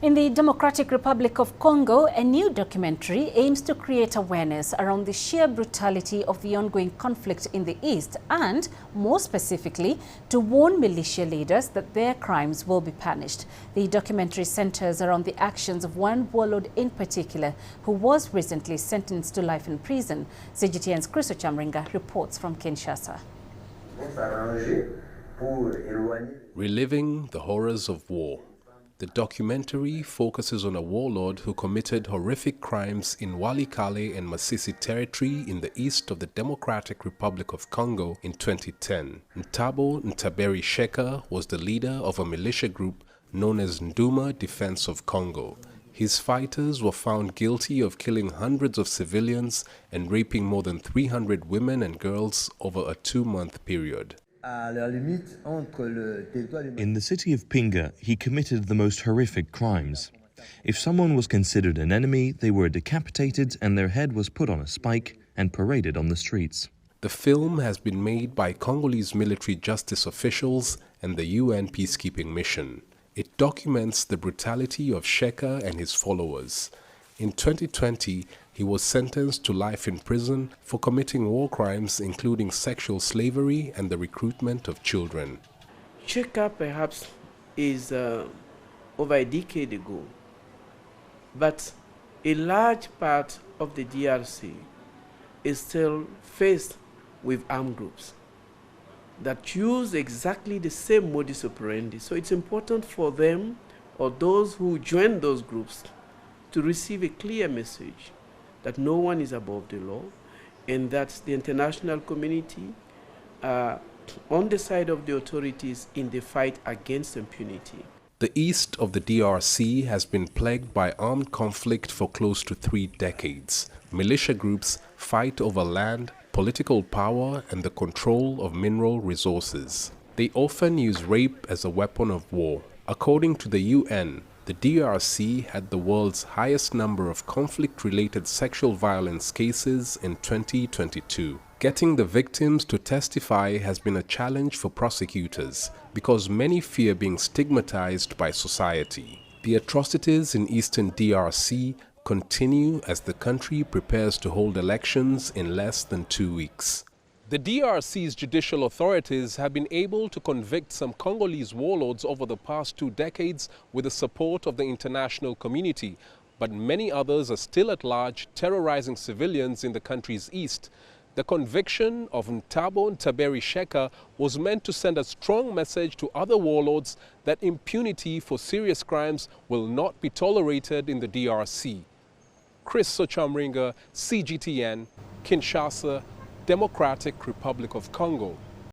In the Democratic Republic of Congo, a new documentary aims to create awareness around the sheer brutality of the ongoing conflict in the East and, more specifically, to warn militia leaders that their crimes will be punished. The documentary centers around the actions of one warlord in particular who was recently sentenced to life in prison. CGTN's Chris Chamringa reports from Kinshasa. Reliving the horrors of war. The documentary focuses on a warlord who committed horrific crimes in Walikale and Masisi territory in the east of the Democratic Republic of Congo in 2010. Ntabo Ntaberi Sheka was the leader of a militia group known as Nduma Defense of Congo. His fighters were found guilty of killing hundreds of civilians and raping more than 300 women and girls over a 2-month period. In the city of Pinga, he committed the most horrific crimes. If someone was considered an enemy, they were decapitated and their head was put on a spike and paraded on the streets. The film has been made by Congolese military justice officials and the UN peacekeeping mission. It documents the brutality of Sheka and his followers. In 2020, he was sentenced to life in prison for committing war crimes including sexual slavery and the recruitment of children. Sheka perhaps is over a decade ago, but a large part of the DRC is still faced with armed groups that use exactly the same modus operandi. So it's important for them or those who join those groups to receive a clear message that no one is above the law and that the international community are on the side of the authorities in the fight against impunity. The east of the DRC has been plagued by armed conflict for close to 3 decades. Militia groups fight over land, political power, and the control of mineral resources. They often use rape as a weapon of war. According to the UN, the DRC had the world's highest number of conflict-related sexual violence cases in 2022. Getting the victims to testify has been a challenge for prosecutors because many fear being stigmatized by society. The atrocities in eastern DRC continue as the country prepares to hold elections in less than 2 weeks. The DRC's judicial authorities have been able to convict some Congolese warlords over the past 2 decades with the support of the international community, but many others are still at large, terrorizing civilians in the country's east. The conviction of Ntabo Ntaberi Sheka was meant to send a strong message to other warlords that impunity for serious crimes will not be tolerated in the DRC. Chris Chamringa, CGTN, Kinshasa, Democratic Republic of Congo.